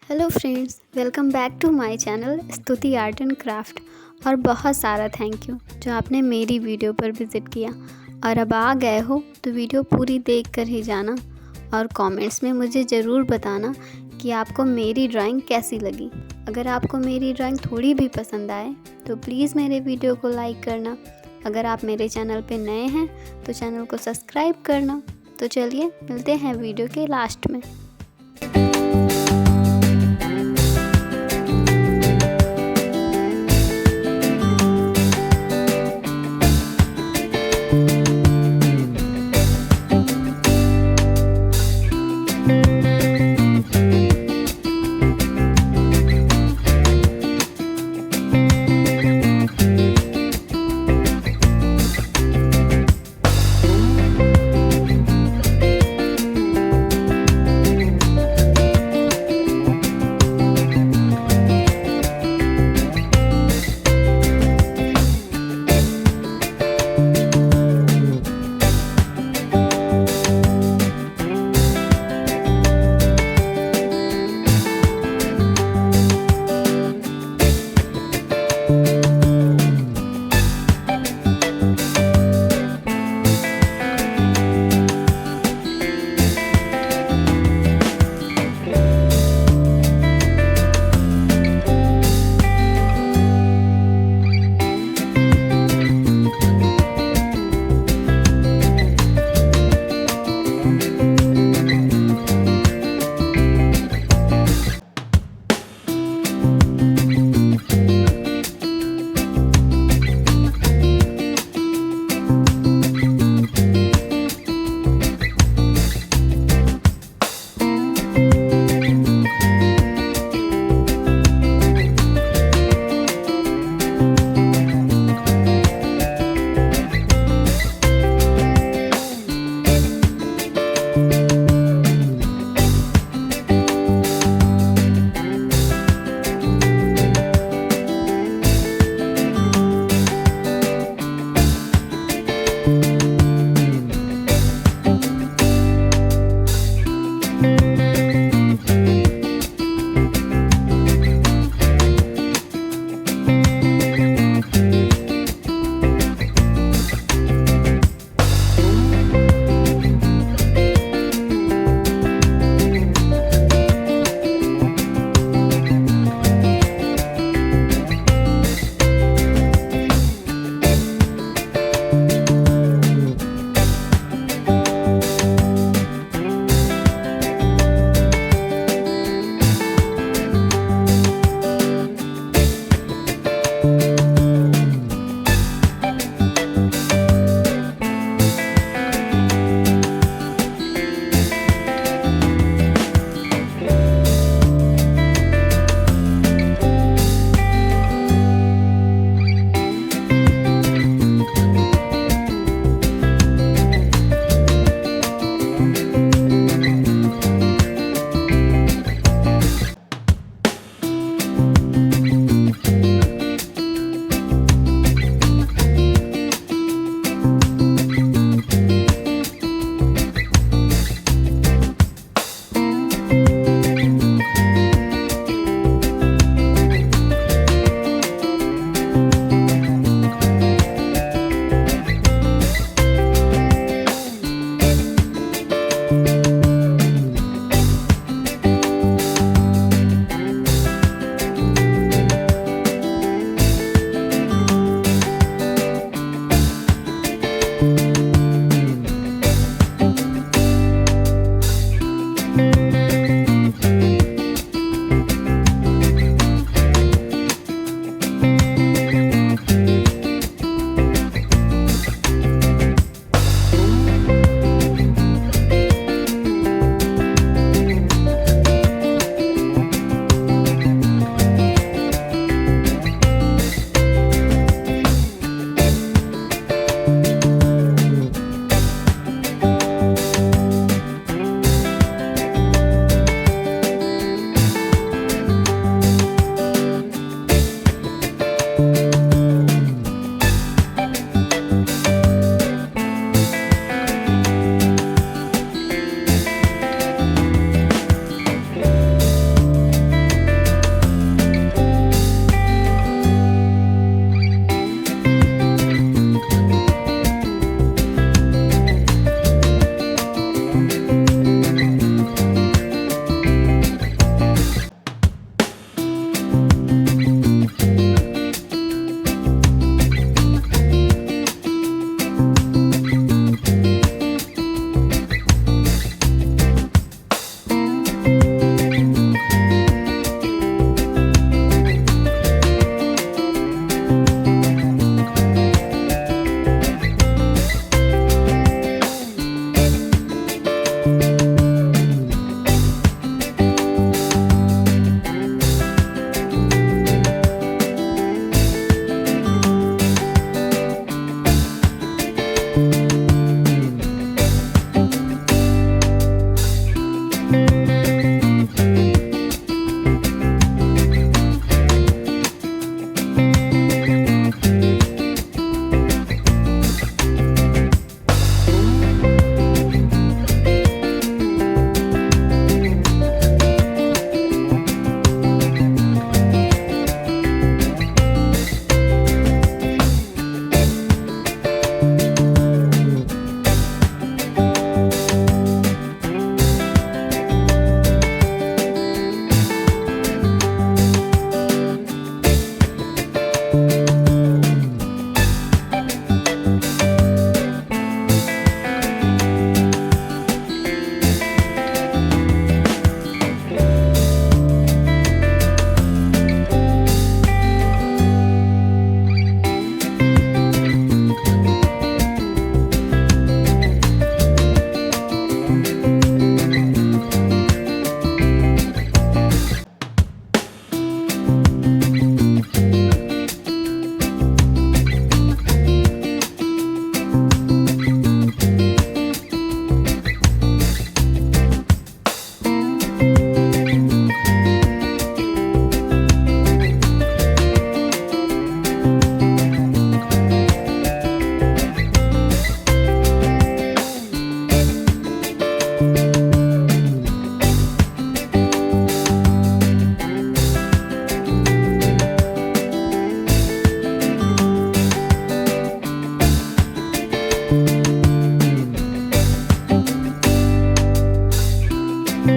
Hello friends, welcome back to my channel Stuti art and craft. और बहुत सारा thank you जो आपने मेरी वीडियो पर विज़िट किया। और अब आ गए हो तो वीडियो पूरी देख कर ही जाना और कमेंट्स में मुझे ज़रूर बताना कि आपको मेरी ड्राइंग कैसी लगी। अगर आपको मेरी ड्राइंग थोड़ी भी पसंद आए तो प्लीज़ मेरे वीडियो को लाइक करना। अगर आप मेरे चैनल पे नए हैं तो चैनल को सब्सक्राइब करना। तो चलिए मिलते हैं वीडियो के लास्ट में।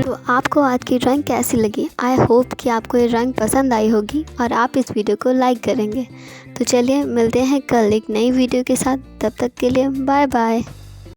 तो आपको आज की ड्राइंग कैसी लगी? आई होप कि आपको ये ड्राइंग पसंद आई होगी और आप इस वीडियो को लाइक करेंगे। तो चलिए मिलते हैं कल एक नई वीडियो के साथ, तब तक के लिए बाय बाय।